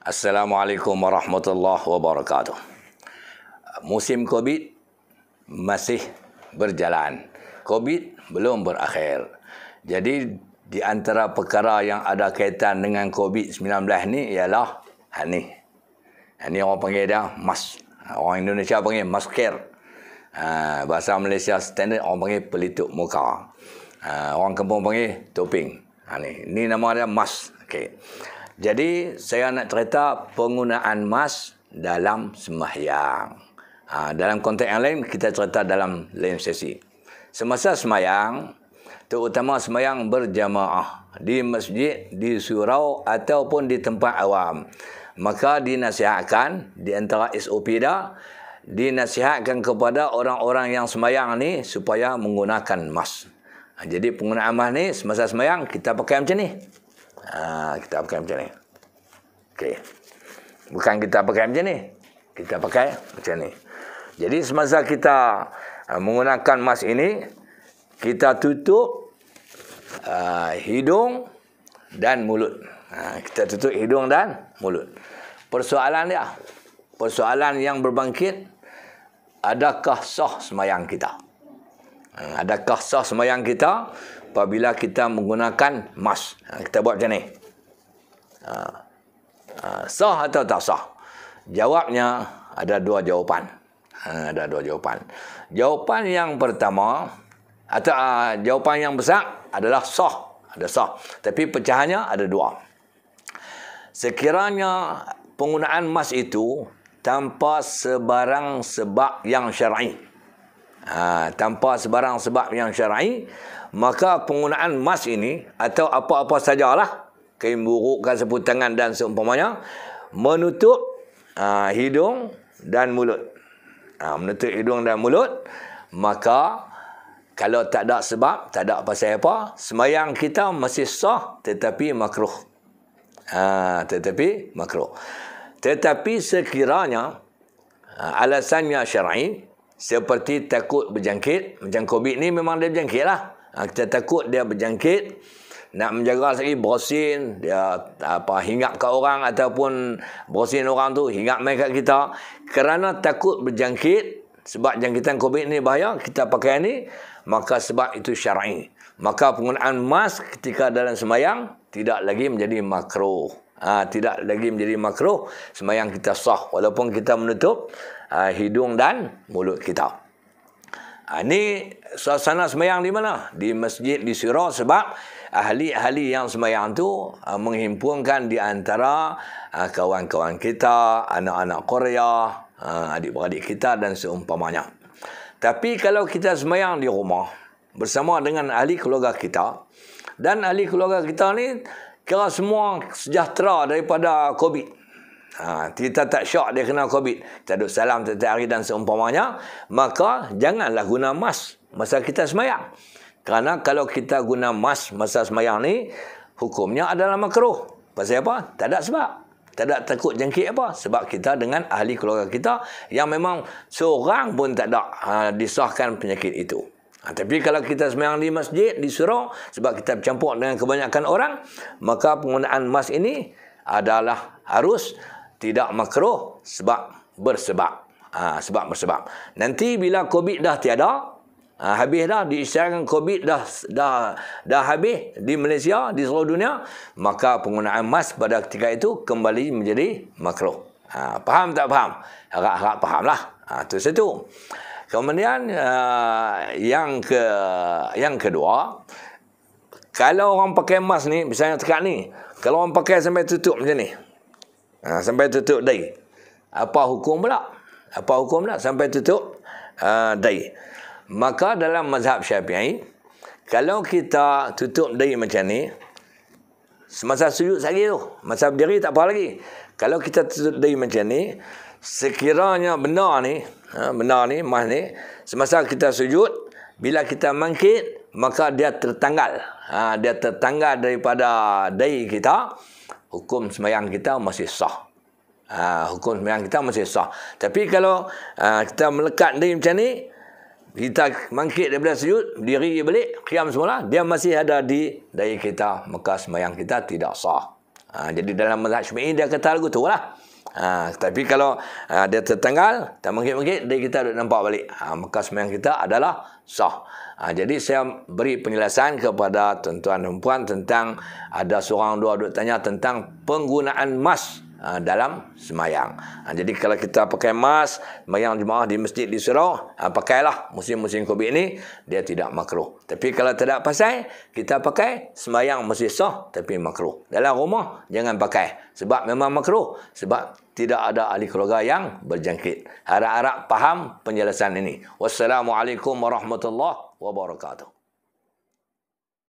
Assalamualaikum warahmatullahi wabarakatuh. Musim COVID masih berjalan. COVID belum berakhir. Jadi di antara perkara yang ada kaitan dengan COVID-19 ni ialah ni. Ni orang panggil dia mask. Orang Indonesia panggil masker. Bahasa Malaysia standard orang panggil pelitup muka. Orang kampung panggil topeng. Ni nama dia mask. Okey. Jadi saya nak cerita penggunaan mask dalam sembahyang. Dalam konteks yang lain kita cerita dalam lain sesi. Semasa sembahyang, terutama sembahyang berjamaah di masjid, di surau ataupun di tempat awam, maka dinasihatkan di antara SOP dah, dinasihatkan kepada orang-orang yang sembahyang ni supaya menggunakan mask. Jadi penggunaan mask ni semasa sembahyang kita pakai macam ni. Kita pakai macam ni. Okey. Bukan kita pakai macam ni. Kita pakai macam ni. Jadi semasa kita menggunakan mask ini, kita tutup hidung dan mulut. Kita tutup hidung dan mulut. Persoalan dia, persoalan yang berbangkit, adakah sah sembahyang kita? Adakah sah sembahyang kita apabila kita menggunakan mask? Kita buat macam ni. Sah atau tak sah? Jawabnya ada dua jawapan. Ada dua jawapan. Jawapan yang pertama atau jawapan yang besar adalah sah. Ada sah. Tapi pecahannya ada dua. Sekiranya penggunaan mask itu tanpa sebarang sebab yang syar'i. Tanpa sebarang sebab yang syar'i, maka penggunaan mask ini atau apa-apa sajalah, kain buruk, sapu tangan dan seumpamanya, menutup hidung dan mulut. Menutup hidung dan mulut, maka kalau tak ada sebab, tak ada pasal apa, sembahyang kita masih sah tetapi makruh. Tetapi makruh. Tetapi sekiranya alasannya syar'i, seperti takut berjangkit, macam COVID ni memang dia berjangkit lah. Kita takut dia berjangkit, nak menjaga lagi bersin, dia hinggap kat orang ataupun bersin orang tu hinggap mai kat kita. Kerana takut berjangkit, sebab jangkitan COVID ni bahaya, kita pakai ni, maka sebab itu syar'i. Maka penggunaan mask ketika dalam sembahyang tidak lagi menjadi makruh. Tidak lagi menjadi makruh, sembahyang kita sah walaupun kita menutup hidung dan mulut kita. Ini suasana sembahyang di mana? Di masjid, di surau, sebab ahli-ahli yang sembahyang tu menghimpunkan di antara kawan-kawan kita, anak-anak Korea, adik-beradik kita dan seumpamanya. Tapi kalau kita sembahyang di rumah bersama dengan ahli keluarga kita, dan ahli keluarga kita ni kira semua sejahtera daripada COVID. Kita tak syok dia kena COVID, kita duduk salam setiap hari dan seumpamanya, maka janganlah guna mask masa kita sembahyang. Kerana kalau kita guna mask masa sembahyang ni, hukumnya adalah makruh. Pasal apa? Tak ada sebab. Tak ada takut jangkit apa. Sebab kita dengan ahli keluarga kita yang memang seorang pun tak ada disahkan penyakit itu. Tapi kalau kita sembahyang di masjid, di surau, sebab kita bercampur dengan kebanyakan orang, maka penggunaan mask ini adalah harus tidak makruh sebab bersebab. Sebab bersebab. Nanti bila COVID dah tiada, habis dah, diisyaratkan COVID dah habis di Malaysia, di seluruh dunia, maka penggunaan mask pada ketika itu kembali menjadi makruh. Faham tak faham? Harap-harap fahamlah. Itu satu. Kemudian yang kedua, kalau orang pakai mask ni, misalnya tekat ni, kalau orang pakai sampai tutup macam ni, sampai tutup dahi, apa hukum pula? Apa hukum pula sampai tutup dahi? Maka dalam mazhab Syafi'i, kalau kita tutup dahi macam ni, semasa sujud sekali tu, masa berdiri tak apa lagi. Kalau kita tutup dahi macam ni, sekiranya benda ni, mas ni, semasa kita sujud, bila kita bangkit, maka dia tertanggal. Dia tertanggal daripada dahi kita, hukum sembahyang kita masih sah. Hukum sembahyang kita masih sah. Tapi kalau kita melekat dahi macam ni, kita bangkit daripada sujud, berdiri balik, qiyam semula, dia masih ada di dahi kita, maka sembahyang kita tidak sah. Jadi dalam mazhab Syafi'i dia kata lagu tu lah. Tapi kalau dia tertanggal, tak mengkit-mengkit, dia kita duduk nampak balik. Maka sembahyang kita adalah sah. Jadi saya beri penjelasan kepada tuan-tuan dan puan tentang ada seorang dua duduk tanya tentang penggunaan mas dalam sembahyang. Jadi kalau kita pakai mas, sembahyang jemaah di masjid di surau, pakailah musim-musim Covid ni, dia tidak makruh. Tapi kalau tidak pasal, kita pakai sembahyang masih sah tapi makruh. Dalam rumah jangan pakai sebab memang makruh, sebab tidak ada ahli keluarga yang berjangkit. Harap-harap faham penjelasan ini. Wassalamualaikum warahmatullahi wabarakatuh.